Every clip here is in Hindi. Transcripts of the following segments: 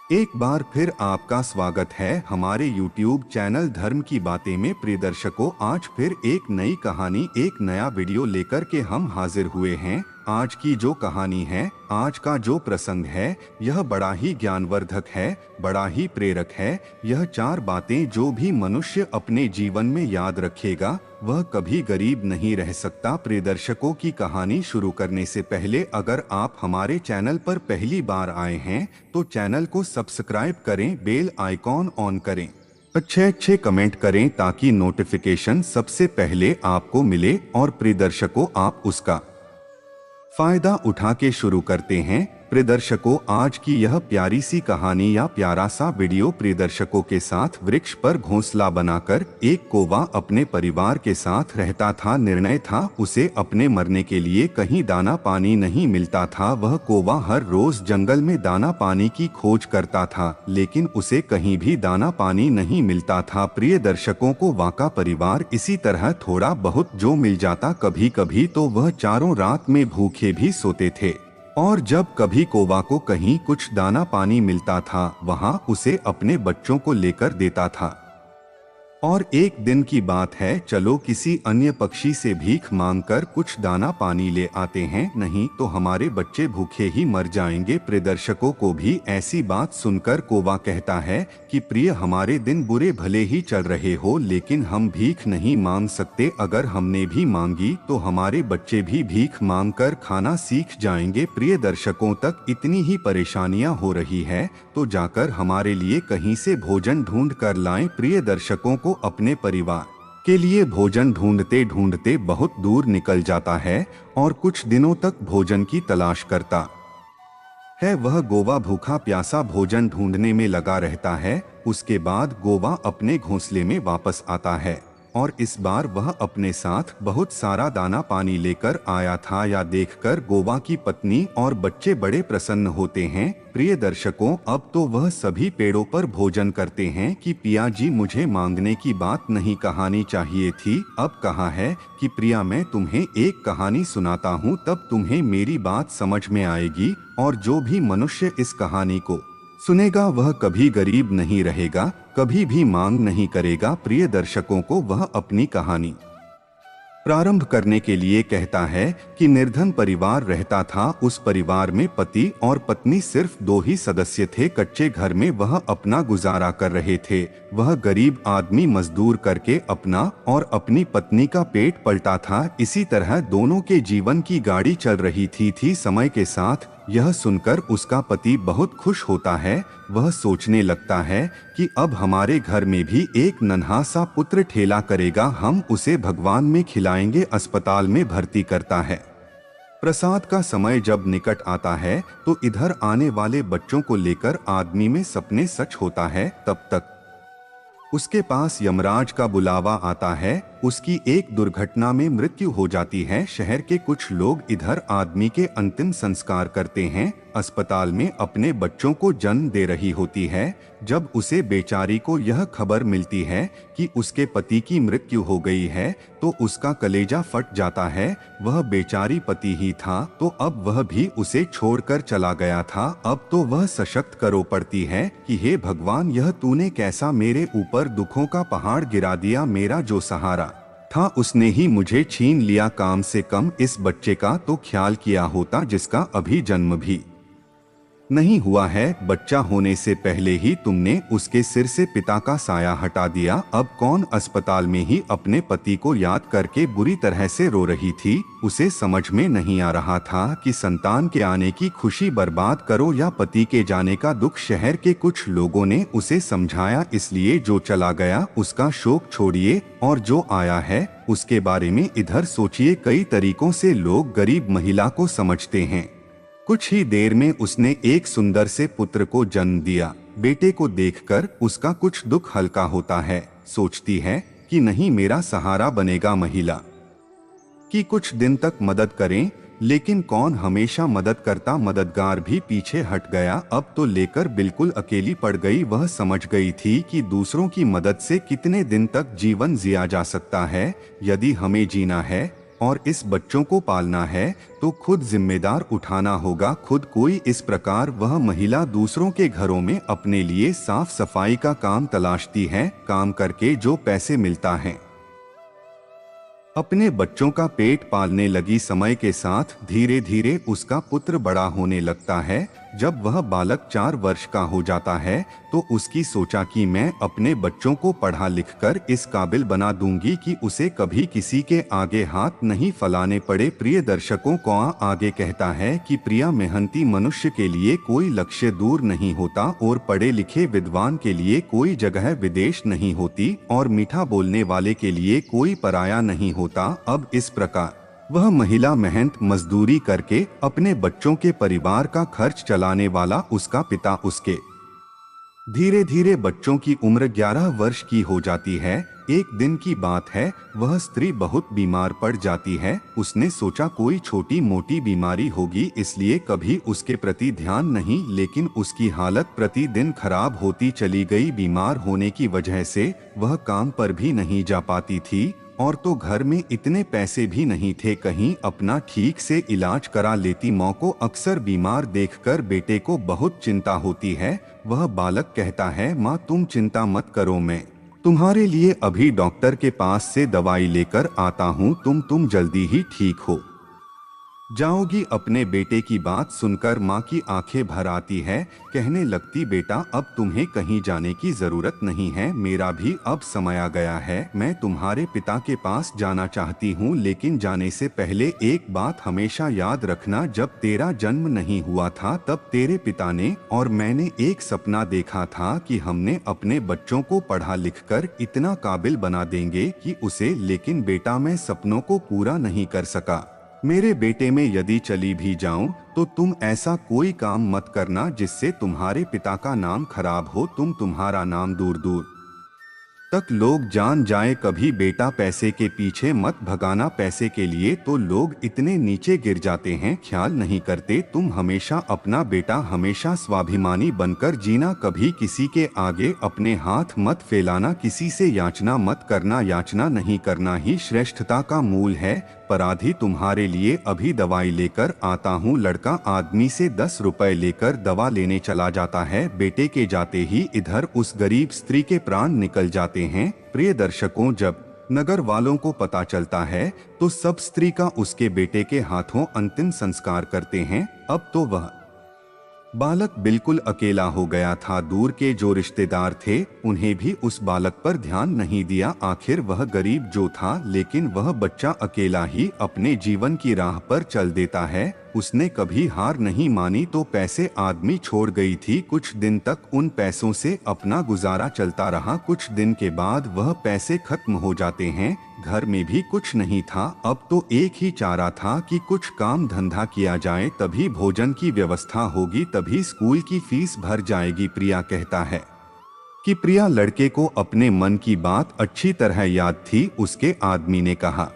एक बार फिर आपका स्वागत है हमारे YouTube चैनल धर्म की बातें में। प्रिय दर्शकों, आज फिर एक नई कहानी, एक नया वीडियो लेकर के हम हाजिर हुए हैं। आज की जो कहानी है, आज का जो प्रसंग है, यह बड़ा ही ज्ञानवर्धक है, बड़ा ही प्रेरक है। यह 4 बातें जो भी मनुष्य अपने जीवन में याद रखेगा, वह कभी गरीब नहीं रह सकता। प्रिय दर्शकों, की कहानी शुरू करने से पहले अगर आप हमारे चैनल पर पहली बार आए हैं तो चैनल को सब्सक्राइब करें, बेल आइकॉन ऑन करें, अच्छे कमेंट करें ताकि नोटिफिकेशन सबसे पहले आपको मिले। और प्रिय दर्शकों, आप उसका फायदा उठा के शुरू करते हैं। प्रिय दर्शकों, आज की यह प्यारी सी कहानी या प्यारा सा वीडियो प्रिय दर्शकों के साथ वृक्ष पर घोंसला बनाकर एक कौवा अपने परिवार के साथ रहता था। निर्णय था उसे अपने मरने के लिए कहीं दाना पानी नहीं मिलता था। वह कौवा हर रोज जंगल में दाना पानी की खोज करता था, लेकिन उसे कहीं भी दाना पानी नहीं मिलता था। प्रिय दर्शकों को वाका परिवार इसी तरह थोड़ा बहुत जो मिल जाता कभी कभी तो वह चारों रात में भूखे भी सोते थे। और जब कभी कौवा को कहीं कुछ दाना पानी मिलता था, वहां उसे अपने बच्चों को लेकर देता था। और एक दिन की बात है, चलो किसी अन्य पक्षी से भीख मांगकर कुछ दाना पानी ले आते हैं, नहीं तो हमारे बच्चे भूखे ही मर जाएंगे। प्रिय दर्शकों को भी ऐसी बात सुनकर कौवा कहता है कि प्रिय, हमारे दिन बुरे भले ही चल रहे हो, लेकिन हम भीख नहीं मांग सकते। अगर हमने भी मांगी तो हमारे बच्चे भी भीख मांगकर खाना सीख जाएंगे। प्रिय दर्शकों, तक इतनी ही परेशानियां हो रही है तो जाकर हमारे लिए कहीं से भोजन ढूंढ कर लाएं। प्रिय दर्शकों को अपने परिवार के लिए भोजन ढूंढते ढूंढते बहुत दूर निकल जाता है और कुछ दिनों तक भोजन की तलाश करता है। वह कौवा भूखा प्यासा भोजन ढूंढने में लगा रहता है। उसके बाद कौवा अपने घोंसले में वापस आता है और इस बार वह अपने साथ बहुत सारा दाना पानी लेकर आया था। या देखकर कौवा की पत्नी और बच्चे बड़े प्रसन्न होते हैं। प्रिय दर्शकों, अब तो वह सभी पेड़ों पर भोजन करते हैं कि पिया जी, मुझे मांगने की बात नहीं कहानी चाहिए थी। अब कहा है कि प्रिया, मैं तुम्हें एक कहानी सुनाता हूँ, तब तुम्हें मेरी बात समझ में आएगी। और जो भी मनुष्य इस कहानी को सुनेगा वह कभी गरीब नहीं रहेगा, कभी भी मांग नहीं करेगा। प्रिय दर्शकों को वह अपनी कहानी प्रारंभ करने के लिए कहता है कि निर्धन परिवार रहता था। उस परिवार में पति और पत्नी सिर्फ 2 ही सदस्य थे। कच्चे घर में वह अपना गुजारा कर रहे थे। वह गरीब आदमी मजदूर करके अपना और अपनी पत्नी का पेट पलता था। इसी तरह दोनों के जीवन की गाड़ी चल रही थी। समय के साथ यह सुनकर उसका पति बहुत खुश होता है। वह सोचने लगता है कि अब हमारे घर में भी एक नन्हा सा पुत्र ठेला करेगा, हम उसे भगवान में खिलाएंगे। अस्पताल में भर्ती करता है। प्रसाद का समय जब निकट आता है तो इधर आने वाले बच्चों को लेकर आदमी में सपने सच होता है। तब तक उसके पास यमराज का बुलावा आता है। उसकी एक दुर्घटना में मृत्यु हो जाती है। शहर के कुछ लोग इधर आदमी के अंतिम संस्कार करते हैं। अस्पताल में अपने बच्चों को जन्म दे रही होती है। जब उसे बेचारी को यह खबर मिलती है कि उसके पति की मृत्यु हो गई है तो उसका कलेजा फट जाता है। वह बेचारी पति ही था तो अब वह भी उसे छोड़कर चला गया था। अब तो वह सशक्त करो पड़ती है कि हे भगवान, यह तूने कैसा मेरे ऊपर दुखों का पहाड़ गिरा दिया। मेरा जो सहारा था उसने ही मुझे छीन लिया। काम से कम इस बच्चे का तो ख्याल किया होता जिसका अभी जन्म भी नहीं हुआ है। बच्चा होने से पहले ही तुमने उसके सिर से पिता का साया हटा दिया। अब कौन अस्पताल में ही अपने पति को याद करके बुरी तरह से रो रही थी। उसे समझ में नहीं आ रहा था कि संतान के आने की खुशी बर्बाद करो या पति के जाने का दुख। शहर के कुछ लोगों ने उसे समझाया, इसलिए जो चला गया उसका शोक छोड़िए और जो आया है उसके बारे में इधर सोचिए। कई तरीकों से लोग गरीब महिला को समझते हैं। कुछ ही देर में उसने एक सुंदर से पुत्र को जन्म दिया। बेटे को देखकर उसका कुछ दुख हल्का होता है। सोचती है कि नहीं, मेरा सहारा बनेगा महिला की कुछ दिन तक मदद करें। लेकिन कौन हमेशा मदद करता, मददगार भी पीछे हट गया। अब तो लेकर बिल्कुल अकेली पड़ गई। वह समझ गई थी कि दूसरों की मदद से कितने दिन तक जीवन जिया जा सकता है। यदि हमें जीना है और इस बच्चों को पालना है तो खुद जिम्मेदार उठाना होगा खुद कोई। इस प्रकार वह महिला दूसरों के घरों में अपने लिए साफ सफाई का काम तलाशती है। काम करके जो पैसे मिलता है अपने बच्चों का पेट पालने लगी। समय के साथ धीरे धीरे उसका पुत्र बड़ा होने लगता है। जब वह बालक 4 वर्ष का हो जाता है तो उसकी सोचा कि मैं अपने बच्चों को पढ़ा लिखकर इस काबिल बना दूंगी कि उसे कभी किसी के आगे हाथ नहीं फैलाने पड़े। प्रिय दर्शकों को आगे कहता है कि प्रिया मेहनती मनुष्य के लिए कोई लक्ष्य दूर नहीं होता और पढ़े लिखे विद्वान के लिए कोई जगह विदेश नहीं होती और मीठा बोलने वाले के लिए कोई पराया नहीं होता। अब इस प्रकार वह महिला मेहनत मजदूरी करके अपने बच्चों के परिवार का खर्च चलाने वाला उसका पिता उसके धीरे धीरे बच्चों की उम्र 11 वर्ष की हो जाती है। एक दिन की बात है, वह स्त्री बहुत बीमार पड़ जाती है। उसने सोचा कोई छोटी मोटी बीमारी होगी इसलिए कभी उसके प्रति ध्यान नहीं, लेकिन उसकी हालत प्रतिदिन खराब होती चली गई। बीमार होने की वजह से वह काम पर भी नहीं जा पाती थी और तो घर में इतने पैसे भी नहीं थे कहीं अपना ठीक से इलाज करा लेती। माँ को अक्सर बीमार देखकर बेटे को बहुत चिंता होती है। वह बालक कहता है, माँ तुम चिंता मत करो, मैं तुम्हारे लिए अभी डॉक्टर के पास से दवाई लेकर आता हूँ, तुम जल्दी ही ठीक हो जाओगी। अपने बेटे की बात सुनकर माँ की आंखें भर आती है। कहने लगती, बेटा अब तुम्हें कहीं जाने की जरूरत नहीं है, मेरा भी अब समय आ गया है। मैं तुम्हारे पिता के पास जाना चाहती हूँ, लेकिन जाने से पहले एक बात हमेशा याद रखना, जब तेरा जन्म नहीं हुआ था तब तेरे पिता ने और मैंने एक सपना देखा था कि हमने अपने बच्चों को पढ़ा लिखकर इतना काबिल बना देंगे कि उसे, लेकिन बेटा मैं सपनों को पूरा नहीं कर सका। मेरे बेटे में यदि चली भी जाऊं तो तुम ऐसा कोई काम मत करना जिससे तुम्हारे पिता का नाम खराब हो, तुम्हारा नाम दूर दूर तक लोग जान जाए। कभी बेटा पैसे के पीछे मत भगाना, पैसे के लिए तो लोग इतने नीचे गिर जाते हैं, ख्याल नहीं करते। तुम हमेशा अपना बेटा हमेशा स्वाभिमानी बनकर जीना, कभी किसी के आगे अपने हाथ मत फैलाना, किसी से याचना मत करना, याचना नहीं करना ही श्रेष्ठता का मूल है। पराधी तुम्हारे लिए अभी दवाई लेकर आता हूँ। लड़का आदमी से 10 रुपए लेकर दवा लेने चला जाता है। बेटे के जाते ही इधर उस गरीब स्त्री के प्राण निकल जाते हैं। प्रिय दर्शकों, जब नगर वालों को पता चलता है तो सब स्त्री का उसके बेटे के हाथों अंतिम संस्कार करते हैं। अब तो वह बालक बिल्कुल अकेला हो गया था। दूर के जो रिश्तेदार थे उन्हें भी उस बालक पर ध्यान नहीं दिया। आखिर वह गरीब जो था, लेकिन वह बच्चा अकेला ही अपने जीवन की राह पर चल देता है। उसने कभी हार नहीं मानी तो पैसे आदमी छोड़ गई थी। कुछ दिन तक उन पैसों से अपना गुजारा चलता रहा। कुछ दिन के बाद वह पैसे खत्म हो जाते हैं। घर में भी कुछ नहीं था। अब तो एक ही चारा था कि कुछ काम धंधा किया जाए, तभी भोजन की व्यवस्था होगी, तभी स्कूल की फीस भर जाएगी। प्रिया कहता है कि प्रिया लड़के को अपने मन की बात अच्छी तरह याद थी। उसके आदमी ने कहा,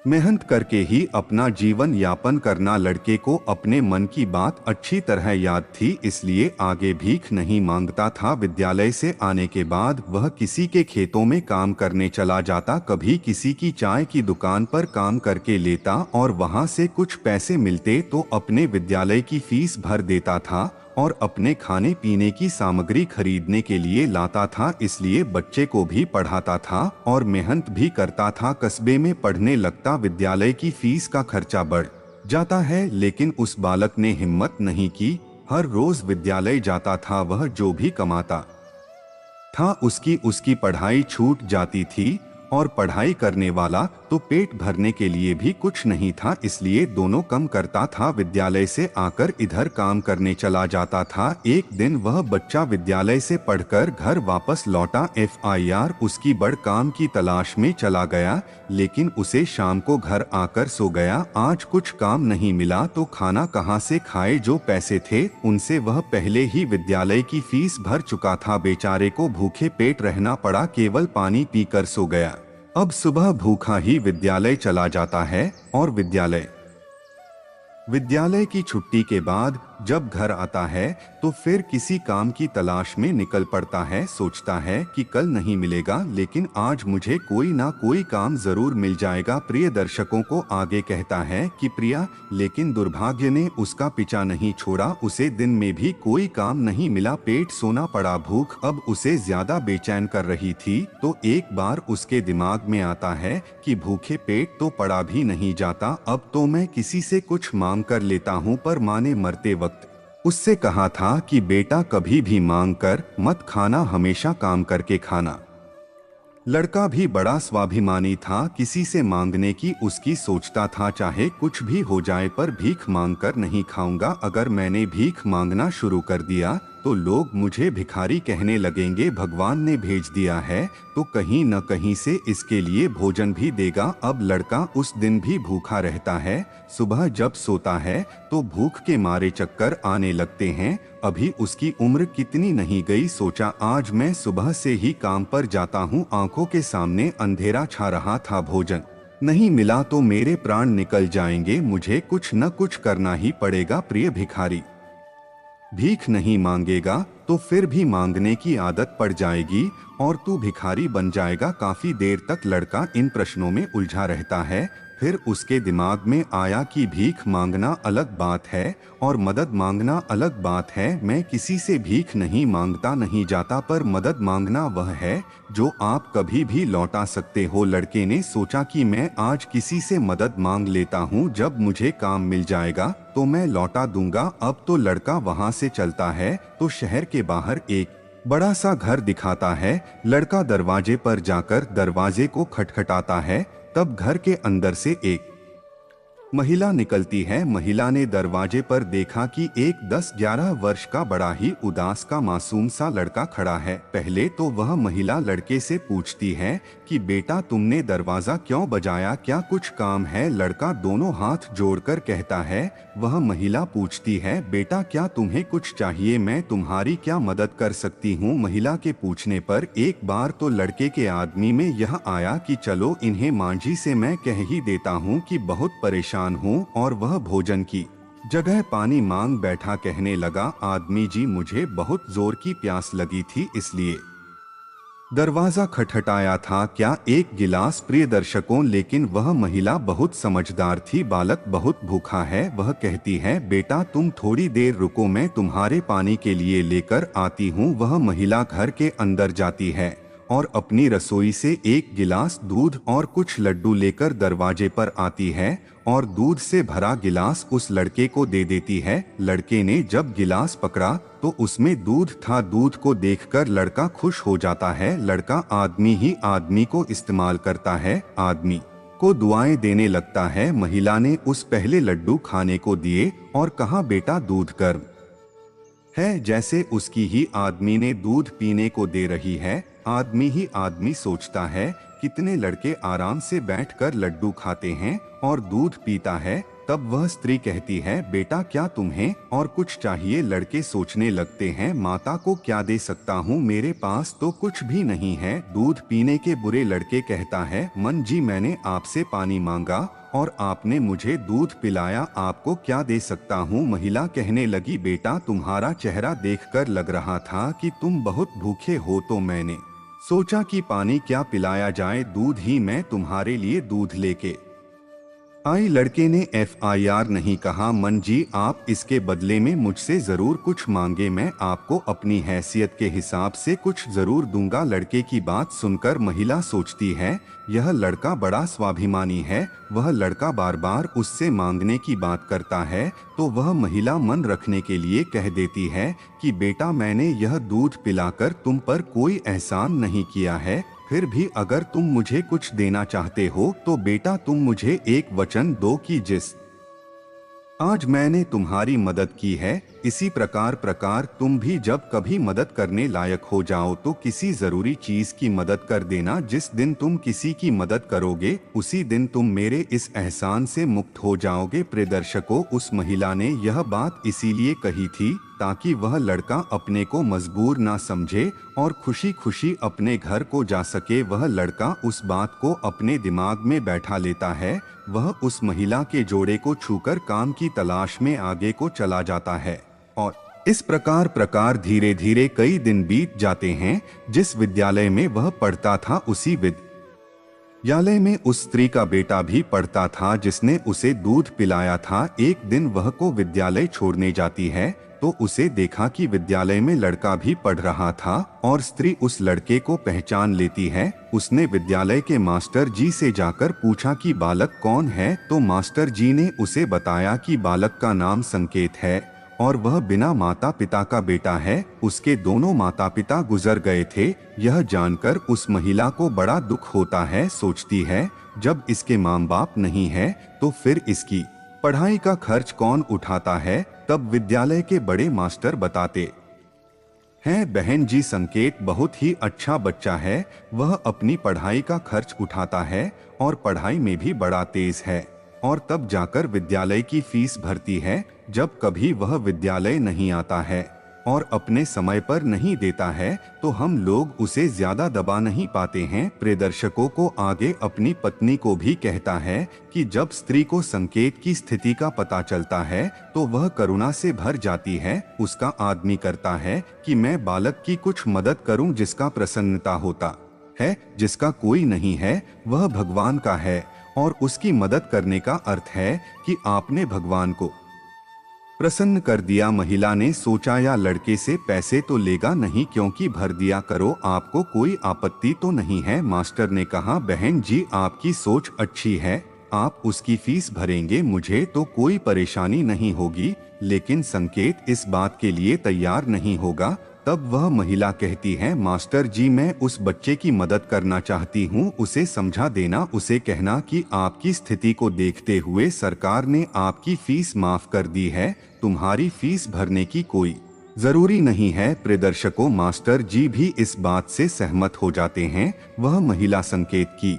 मेहनत करके ही अपना जीवन यापन करना। लड़के को अपने मन की बात अच्छी तरह याद थी, इसलिए आगे भीख नहीं मांगता था। विद्यालय से आने के बाद वह किसी के खेतों में काम करने चला जाता, कभी किसी की चाय की दुकान पर काम करके लेता और वहां से कुछ पैसे मिलते तो अपने विद्यालय की फीस भर देता था और अपने खाने पीने की सामग्री खरीदने के लिए लाता था। इसलिए बच्चे को भी पढ़ाता था और मेहनत भी करता था। कस्बे में पढ़ने लगता, विद्यालय की फीस का खर्चा बढ़ जाता है, लेकिन उस बालक ने हिम्मत नहीं की। हर रोज विद्यालय जाता था। वह जो भी कमाता था उसकी पढ़ाई छूट जाती थी और पढ़ाई करने वाला तो पेट भरने के लिए भी कुछ नहीं था, इसलिए दोनों कम करता था। विद्यालय से आकर इधर काम करने चला जाता था। एक दिन वह बच्चा विद्यालय से पढ़कर घर वापस लौटा। FIR उसकी बड़ काम की तलाश में चला गया, लेकिन उसे शाम को घर आकर सो गया। आज कुछ काम नहीं मिला तो खाना कहाँ से खाए। जो पैसे थे उनसे वह पहले ही विद्यालय की फीस भर चुका था। बेचारे को भूखे पेट रहना पड़ा, केवल पानी पीकर सो गया। अब सुबह भूखा ही विद्यालय चला जाता है और विद्यालय की छुट्टी के बाद जब घर आता है तो फिर किसी काम की तलाश में निकल पड़ता है। सोचता है कि कल नहीं मिलेगा, लेकिन आज मुझे कोई ना कोई काम जरूर मिल जाएगा। प्रिय दर्शकों को आगे कहता है कि प्रिया, लेकिन दुर्भाग्य ने उसका पीछा नहीं छोड़ा। उसे दिन में भी कोई काम नहीं मिला। पेट सोना पड़ा। भूख अब उसे ज्यादा बेचैन कर रही थी। तो एक बार उसके दिमाग में आता है कि भूखे पेट तो पड़ा भी नहीं जाता, अब तो मैं किसी से कुछ मांग कर लेता हूँ। पर माँ ने मरते वक्त उससे कहा था कि बेटा, कभी भी मांग कर मत खाना, हमेशा काम करके खाना। लड़का भी बड़ा स्वाभिमानी था, किसी से मांगने की उसकी सोचता था चाहे कुछ भी हो जाए, पर भीख मांग कर नहीं खाऊंगा। अगर मैंने भीख मांगना शुरू कर दिया तो लोग मुझे भिखारी कहने लगेंगे। भगवान ने भेज दिया है तो कहीं न कहीं से इसके लिए भोजन भी देगा। अब लड़का उस दिन भी भूखा रहता है। सुबह जब सोता है तो भूख के मारे चक्कर आने लगते हैं। अभी उसकी उम्र कितनी नहीं गई। सोचा आज मैं सुबह से ही काम पर जाता हूँ। आंखों के सामने अंधेरा छा रहा था। भोजन नहीं मिला तो मेरे प्राण निकल जाएंगे, मुझे कुछ न कुछ करना ही पड़ेगा। प्रिय भिखारी, भीख नहीं मांगेगा तो फिर भी मांगने की आदत पड़ जाएगी और तू भिखारी बन जाएगा। काफी देर तक लड़का इन प्रश्नों में उलझा रहता है। फिर उसके दिमाग में आया कि भीख मांगना अलग बात है और मदद मांगना अलग बात है। मैं किसी से भीख नहीं मांगता नहीं जाता, पर मदद मांगना वह है जो आप कभी भी लौटा सकते हो। लड़के ने सोचा कि मैं आज किसी से मदद मांग लेता हूँ, जब मुझे काम मिल जाएगा तो मैं लौटा दूंगा। अब तो लड़का वहाँ से चलता है तो शहर के बाहर एक बड़ा सा घर दिखाता है। लड़का दरवाजे पर जाकर दरवाजे को खटखटाता है। तब घर के अंदर से एक महिला निकलती है। महिला ने दरवाजे पर देखा कि एक 10-11 वर्ष का बड़ा ही उदास का मासूम सा लड़का खड़ा है। पहले तो वह महिला लड़के से पूछती है कि बेटा, तुमने दरवाजा क्यों बजाया, क्या कुछ काम है? लड़का दोनों हाथ जोड़कर कहता है। वह महिला पूछती है, बेटा क्या तुम्हें कुछ चाहिए, मैं तुम्हारी क्या मदद कर सकती हूँ? महिला के पूछने पर एक बार तो लड़के के आदमी में यह आया कि चलो इन्हें मांझी से मैं कह ही देता हूँ कि बहुत परेशान हूँ। और वह भोजन की जगह पानी मांग बैठा। कहने लगा, आदमी जी, मुझे बहुत जोर की प्यास लगी थी इसलिए दरवाजा खटखटाया था, क्या एक गिलास? प्रिय दर्शकों, लेकिन वह महिला बहुत समझदार थी। बालक बहुत भूखा है। वह कहती है, बेटा तुम थोड़ी देर रुको, मैं तुम्हारे पानी के लिए लेकर आती हूँ। वह महिला घर के अंदर जाती है और अपनी रसोई से एक गिलास दूध और कुछ लड्डू लेकर दरवाजे पर आती है और दूध से भरा गिलास उस लड़के को दे देती है। लड़के ने जब गिलास पकड़ा तो उसमें दूध था। दूध को देखकर लड़का खुश हो जाता है। लड़का आदमी ही आदमी को इस्तेमाल करता है, आदमी को दुआएं देने लगता है। महिला ने उस पहले लड्डू खाने को दिए और कहा, बेटा दूध गर्म है। जैसे उसकी ही आदमी ने दूध पीने को दे रही है, आदमी ही आदमी सोचता है कितने लड़के आराम से बैठकर लड्डू खाते हैं और दूध पीता है। तब वह स्त्री कहती है, बेटा क्या तुम्हें और कुछ चाहिए? लड़के सोचने लगते हैं, माता को क्या दे सकता हूँ, मेरे पास तो कुछ भी नहीं है दूध पीने के। बुरे लड़के कहता है, मन जी, मैंने आपसे पानी मांगा और आपने मुझे दूध पिलाया, आपको क्या दे सकता हूँ? महिला कहने लगी, बेटा तुम्हारा चेहरा देखकर लग रहा था कि तुम बहुत भूखे हो, तो मैंने सोचा कि पानी क्या पिलाया जाए, दूध ही मैं तुम्हारे लिए दूध लेके आई। लड़के ने FIR नहीं कहा, मन जी आप इसके बदले में मुझसे जरूर कुछ मांगे, मैं आपको अपनी हैसियत के हिसाब से कुछ जरूर दूंगा। लड़के की बात सुनकर महिला सोचती है, यह लड़का बड़ा स्वाभिमानी है। वह लड़का बार बार उससे मांगने की बात करता है तो वह महिला मन रखने के लिए कह देती है कि बेटा मैंने यह दूध पिलाकर तुम पर कोई एहसान नहीं किया है, फिर भी अगर तुम मुझे कुछ देना चाहते हो तो बेटा तुम मुझे एक वचन दो कि जिस आज मैंने तुम्हारी मदद की है इसी प्रकार तुम भी जब कभी मदद करने लायक हो जाओ तो किसी जरूरी चीज की मदद कर देना। जिस दिन तुम किसी की मदद करोगे उसी दिन तुम मेरे इस एहसान से मुक्त हो जाओगे। प्रिय दर्शकों, उस महिला ने यह बात इसीलिए कही थी ताकि वह लड़का अपने को मजबूर ना समझे और खुशी खुशी अपने घर को जा सके। वह लड़का उस बात को अपने दिमाग में बैठा लेता है। वह उस महिला के जोड़े को छूकर काम की तलाश में आगे को चला जाता है और इस प्रकार धीरे धीरे कई दिन बीत जाते हैं। जिस विद्यालय में वह पढ़ता था उसी विद्यालय में उस स्त्री का बेटा भी पढ़ता था जिसने उसे दूध पिलाया था। एक दिन वह को विद्यालय छोड़ने जाती है तो उसे देखा कि विद्यालय में लड़का भी पढ़ रहा था और स्त्री उस लड़के को पहचान लेती है। उसने विद्यालय के मास्टर जी से जाकर पूछा कि बालक कौन है, तो मास्टर जी ने उसे बताया कि बालक का नाम संकेत है और वह बिना माता पिता का बेटा है। उसके दोनों माता पिता गुजर गए थे। यह जानकर उस महिला को बड़ा दुख होता है। सोचती है जब इसके माँ बाप नहीं है तो फिर इसकी पढ़ाई का खर्च कौन उठाता है। तब विद्यालय के बड़े मास्टर बताते हैं, बहन जी संकेत बहुत ही अच्छा बच्चा है। वह अपनी पढ़ाई का खर्च उठाता है और पढ़ाई में भी बड़ा तेज है और तब जाकर विद्यालय की फीस भरती है। जब कभी वह विद्यालय नहीं आता है और अपने समय पर नहीं देता है तो हम लोग उसे ज्यादा दबा नहीं पाते हैं। प्रिय दर्शकों को आगे अपनी पत्नी को भी कहता है कि जब स्त्री को संकेत की स्थिति का पता चलता है तो वह करुणा से भर जाती है। उसका आदमी करता है कि मैं बालक की कुछ मदद करूं जिसका प्रसन्नता होता है। जिसका कोई नहीं है वह भगवान का है और उसकी मदद करने का अर्थ है कि आपने भगवान को प्रसन्न कर दिया। महिला ने सोचा या लड़के से पैसे तो लेगा नहीं क्योंकि भर दिया करो, आपको कोई आपत्ति तो नहीं है। मास्टर ने कहा, बहन जी आपकी सोच अच्छी है, आप उसकी फीस भरेंगे, मुझे तो कोई परेशानी नहीं होगी। लेकिन संकेत इस बात के लिए तैयार नहीं होगा। तब वह महिला कहती है, मास्टर जी मैं उस बच्चे की मदद करना चाहती हूँ, उसे समझा देना, उसे कहना कि आपकी स्थिति को देखते हुए सरकार ने आपकी फीस माफ कर दी है, तुम्हारी फीस भरने की कोई जरूरी नहीं है। प्रिय दर्शकों, मास्टर जी भी इस बात से सहमत हो जाते हैं। वह महिला संकेत की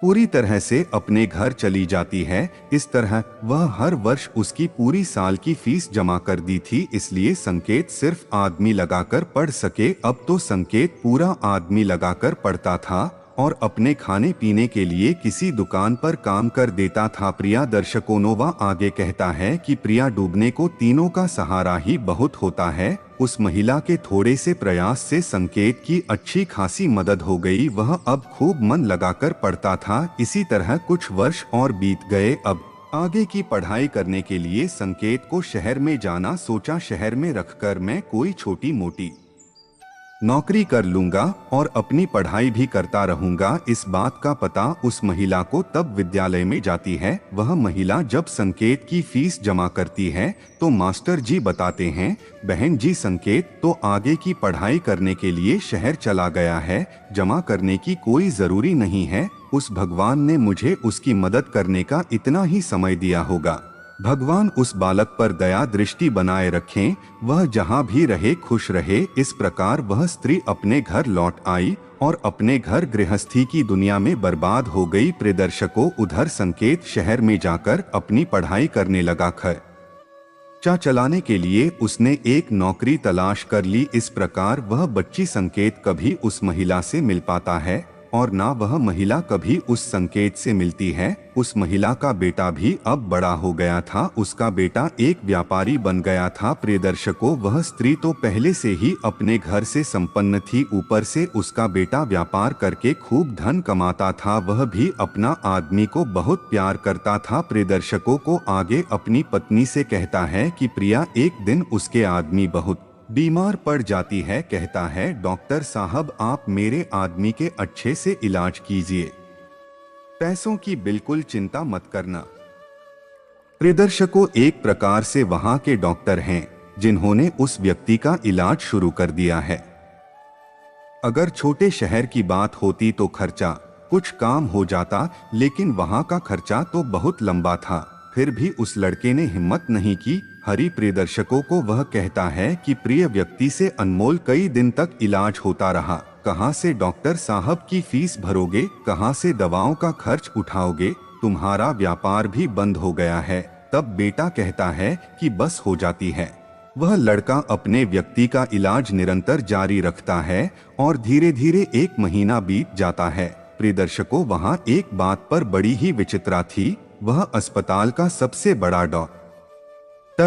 पूरी तरह से अपने घर चली जाती है। इस तरह वह हर वर्ष उसकी पूरी साल की फीस जमा कर दी थी, इसलिए संकेत सिर्फ आदमी लगाकर पढ़ सके। अब तो संकेत पूरा आदमी लगाकर पढ़ता था और अपने खाने पीने के लिए किसी दुकान पर काम कर देता था। प्रिया दर्शकों, नोवा आगे कहता है कि प्रिया डूबने को तीनों का सहारा ही बहुत होता है। उस महिला के थोड़े से प्रयास से संकेत की अच्छी खासी मदद हो गई। वह अब खूब मन लगाकर पढ़ता था। इसी तरह कुछ वर्ष और बीत गए। अब आगे की पढ़ाई करने के लिए संकेत को शहर में जाना सोचा। शहर में रखकर मैं कोई छोटी मोटी नौकरी कर लूंगा और अपनी पढ़ाई भी करता रहूंगा। इस बात का पता उस महिला को तब विद्यालय में जाती है। वह महिला जब संकेत की फीस जमा करती है तो मास्टर जी बताते हैं, बहन जी संकेत तो आगे की पढ़ाई करने के लिए शहर चला गया है, जमा करने की कोई जरूरी नहीं है। उस भगवान ने मुझे उसकी मदद करने का इतना ही समय दिया होगा। भगवान उस बालक पर दया दृष्टि बनाए रखें, वह जहाँ भी रहे खुश रहे। इस प्रकार वह स्त्री अपने घर लौट आई और अपने घर गृहस्थी की दुनिया में बर्बाद हो गई। प्रिय दर्शकों, उधर संकेत शहर में जाकर अपनी पढ़ाई करने लगा। खर्चा चलाने के लिए उसने एक नौकरी तलाश कर ली। इस प्रकार वह बच्ची संकेत कभी उस महिला से मिल पाता है और ना वह महिला कभी उस संकेत से मिलती है। उस महिला का बेटा भी अब बड़ा हो गया था। उसका बेटा एक व्यापारी बन गया था। प्रिय दर्शकों, वह स्त्री तो पहले से ही अपने घर से संपन्न थी, ऊपर से उसका बेटा व्यापार करके खूब धन कमाता था। वह भी अपना आदमी को बहुत प्यार करता था। प्रिय दर्शकों को आगे अपनी पत्नी से कहता है कि प्रिया एक दिन उसके आदमी बहुत बीमार पड़ जाती है। कहता है, डॉक्टर साहब आप मेरे आदमी के अच्छे से इलाज कीजिए, पैसों की बिल्कुल चिंता मत करना। प्रिय दर्शकों, एक प्रकार से वहां के डॉक्टर हैं जिन्होंने उस व्यक्ति का इलाज शुरू कर दिया है। अगर छोटे शहर की बात होती तो खर्चा कुछ काम हो जाता, लेकिन वहां का खर्चा तो बहुत लंबा था। फिर भी उस लड़के ने हिम्मत नहीं की। हरि प्रियदर्शकों को वह कहता है कि प्रिय व्यक्ति से अनमोल कई दिन तक इलाज होता रहा, कहाँ से डॉक्टर साहब की फीस भरोगे, कहाँ से दवाओं का खर्च उठाओगे, तुम्हारा व्यापार भी बंद हो गया है। तब बेटा कहता है कि बस हो जाती है। वह लड़का अपने व्यक्ति का इलाज निरंतर जारी रखता है और धीरे धीरे 1 महीना बीत जाता है। प्रियदर्शकों, वहाँ एक बात पर बड़ी ही विचित्रा थी। वह अस्पताल का सबसे बड़ा डॉक्टर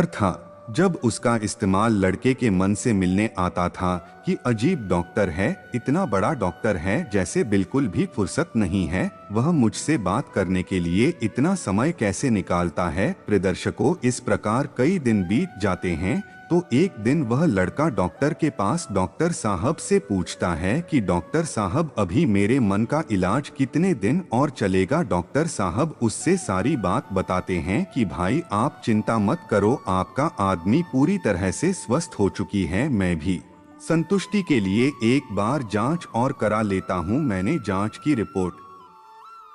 था। जब उसका इस्तेमाल लड़के के मन से मिलने आता था कि अजीब डॉक्टर है, इतना बड़ा डॉक्टर है, जैसे बिल्कुल भी फुर्सत नहीं है, वह मुझसे बात करने के लिए इतना समय कैसे निकालता है। प्रियदर्शकों, इस प्रकार कई दिन बीत जाते हैं तो एक दिन वह लड़का डॉक्टर के पास डॉक्टर साहब से पूछता है कि डॉक्टर साहब, अभी मेरे मन का इलाज कितने दिन और चलेगा। डॉक्टर साहब उससे सारी बात बताते हैं कि भाई आप चिंता मत करो, आपका आदमी पूरी तरह से स्वस्थ हो चुकी है। मैं भी संतुष्टि के लिए एक बार जांच और करा लेता हूं। मैंने जांच की रिपोर्ट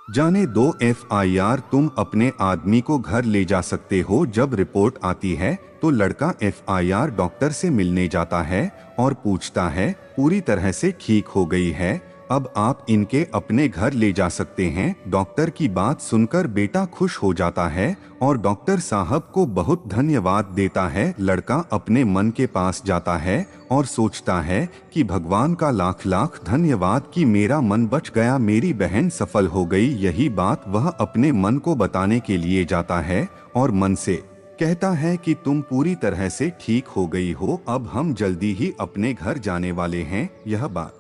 जाने दो, FIR तुम अपने आदमी को घर ले जा सकते हो। जब रिपोर्ट आती है तो लड़का FIR डॉक्टर से मिलने जाता है और पूछता है पूरी तरह से ठीक हो गई है, अब आप इनके अपने घर ले जा सकते हैं। डॉक्टर की बात सुनकर बेटा खुश हो जाता है और डॉक्टर साहब को बहुत धन्यवाद देता है। लड़का अपने मन के पास जाता है और सोचता है कि भगवान का लाख लाख धन्यवाद कि मेरा मन बच गया, मेरी बहन सफल हो गई। यही बात वह अपने मन को बताने के लिए जाता है और मन से कहता है कि तुम पूरी तरह से ठीक हो गई हो, अब हम जल्दी ही अपने घर जाने वाले हैं। यह बात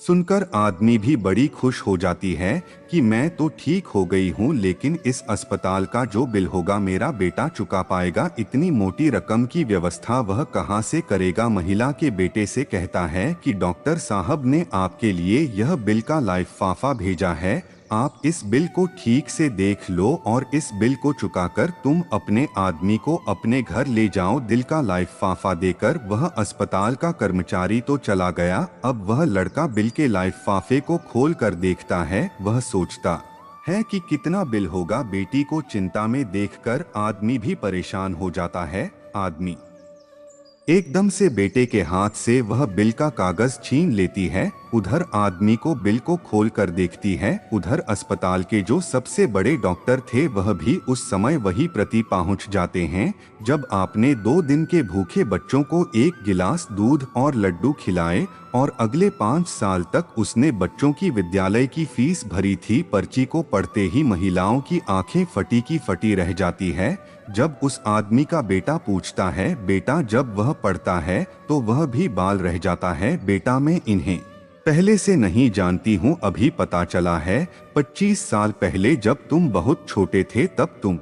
सुनकर आदमी भी बड़ी खुश हो जाती है कि मैं तो ठीक हो गई हूँ, लेकिन इस अस्पताल का जो बिल होगा मेरा बेटा चुका पाएगा। इतनी मोटी रकम की व्यवस्था वह कहाँ से करेगा। महिला के बेटे से कहता है कि डॉक्टर साहब ने आपके लिए यह बिल का लिफाफा भेजा है, आप इस बिल को ठीक से देख लो और इस बिल को चुकाकर तुम अपने आदमी को अपने घर ले जाओ। दिल का लिफाफा देकर वह अस्पताल का कर्मचारी तो चला गया। अब वह लड़का बिल के लिफाफे को खोल कर देखता है। वह सोचता है कि कितना बिल होगा। बेटी को चिंता में देखकर आदमी भी परेशान हो जाता है। आदमी एकदम से बेटे के हाथ से वह बिल का कागज छीन लेती है। उधर आदमी को बिल को खोल कर देखती है। उधर अस्पताल के जो सबसे बड़े डॉक्टर थे वह भी उस समय वही प्रति पहुंच जाते हैं। जब आपने 2 दिन के भूखे बच्चों को 1 गिलास दूध और लड्डू खिलाए और अगले 5 साल तक उसने बच्चों की विद्यालय की फीस भरी थी। पर्ची को पढ़ते ही महिलाओं की आंखें फटी की फटी रह जाती है। जब उस आदमी का बेटा पूछता है बेटा, जब वह पढ़ता है तो वह भी बाल रह जाता है। बेटा, मैं इन्हें पहले से नहीं जानती हूँ, अभी पता चला है। 25 साल पहले जब तुम बहुत छोटे थे तब तुम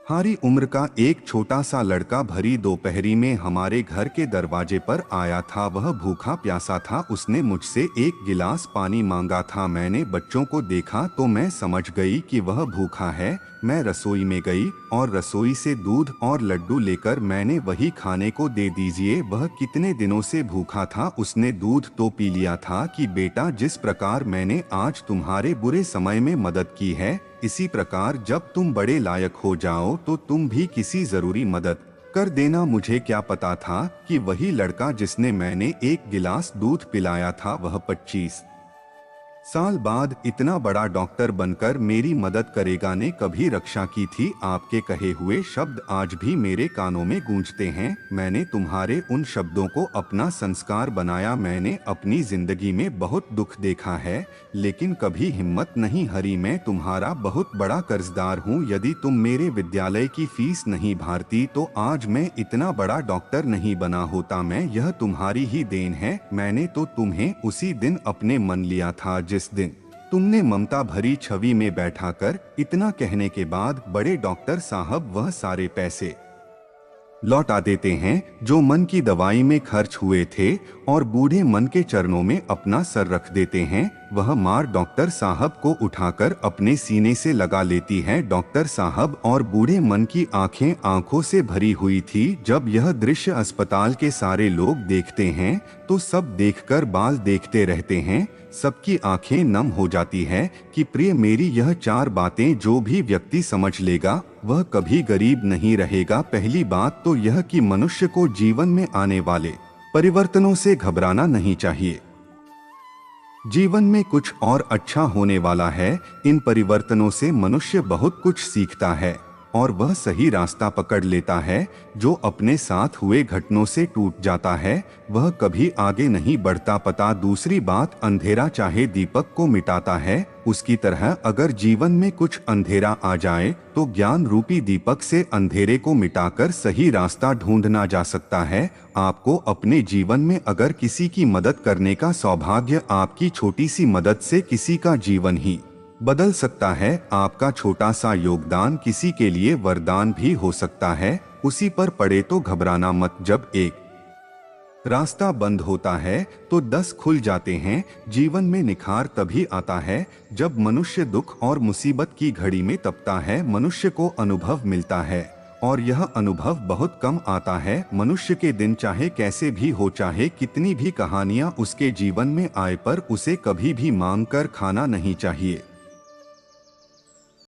हमारी उम्र का एक छोटा सा लड़का भरी दोपहरी में हमारे घर के दरवाजे पर आया था। वह भूखा प्यासा था। उसने मुझसे 1 गिलास पानी मांगा था। मैंने बच्चों को देखा तो मैं समझ गई कि वह भूखा है। मैं रसोई में गई और रसोई से दूध और लड्डू लेकर मैंने वही खाने को दे दीजिए। वह कितने दिनों से भूखा था, उसने दूध तो पी लिया था। कि बेटा, जिस प्रकार मैंने आज तुम्हारे बुरे समय में मदद की है, इसी प्रकार जब तुम बड़े लायक हो जाओ तो तुम भी किसी जरूरी मदद कर देना। मुझे क्या पता था कि वही लड़का जिसने मैंने 1 गिलास दूध पिलाया था वह 25 साल बाद इतना बड़ा डॉक्टर बनकर मेरी मदद करेगा। ने कभी रक्षा की थी। आपके कहे हुए शब्द आज भी मेरे कानों में गूंजते हैं। मैंने तुम्हारे उन शब्दों को अपना संस्कार बनाया। मैंने अपनी जिंदगी में बहुत दुख देखा है, लेकिन कभी हिम्मत नहीं हारी। मैं तुम्हारा बहुत बड़ा कर्जदार हूँ। यदि तुम मेरे विद्यालय की फीस नहीं भरती तो आज मैं इतना बड़ा डॉक्टर नहीं बना होता। मैं यह तुम्हारी ही देन है। मैंने तो तुम्हें उसी दिन अपने मन लिया था जिस दिन तुमने ममता भरी छवि में बैठाकर। इतना कहने के बाद बड़े डॉक्टर साहब वह सारे पैसे लौटा देते हैं जो मन की दवाई में खर्च हुए थे और बूढ़े मन के चरणों में अपना सर रख देते हैं। वह मार डॉक्टर साहब को उठाकर अपने सीने से लगा लेती है। डॉक्टर साहब और बूढ़े मन की आंखें आंखों से भरी हुई थी। जब यह दृश्य अस्पताल के सारे लोग देखते हैं तो सब देखकर बाल देखते रहते हैं। सबकी आंखें नम हो जाती हैं कि प्रिय मेरी यह 4 बातें जो भी व्यक्ति समझ लेगा वह कभी गरीब नहीं रहेगा। पहली बात तो यह कि मनुष्य को जीवन में आने वाले परिवर्तनों से घबराना नहीं चाहिए। जीवन में कुछ और अच्छा होने वाला है। इन परिवर्तनों से मनुष्य बहुत कुछ सीखता है और वह सही रास्ता पकड़ लेता है। जो अपने साथ हुए घटनों से टूट जाता है वह कभी आगे नहीं बढ़ता। पता दूसरी बात, अंधेरा चाहे दीपक को मिटाता है, उसकी तरह अगर जीवन में कुछ अंधेरा आ जाए तो ज्ञान रूपी दीपक से अंधेरे को मिटाकर सही रास्ता ढूंढना जा सकता है। आपको अपने जीवन में अगर किसी की मदद करने का सौभाग्य, आपकी छोटी सी मदद से किसी का जीवन ही बदल सकता है। आपका छोटा सा योगदान किसी के लिए वरदान भी हो सकता है। उसी पर पड़े तो घबराना मत। जब एक रास्ता बंद होता है तो 10 खुल जाते हैं। जीवन में निखार तभी आता है जब मनुष्य दुख और मुसीबत की घड़ी में तपता है। मनुष्य को अनुभव मिलता है और यह अनुभव बहुत कम आता है। मनुष्य के दिन चाहे कैसे भी हो, चाहे कितनी भी कहानियां उसके जीवन में आए, पर उसे कभी भी मांग कर खाना नहीं चाहिए।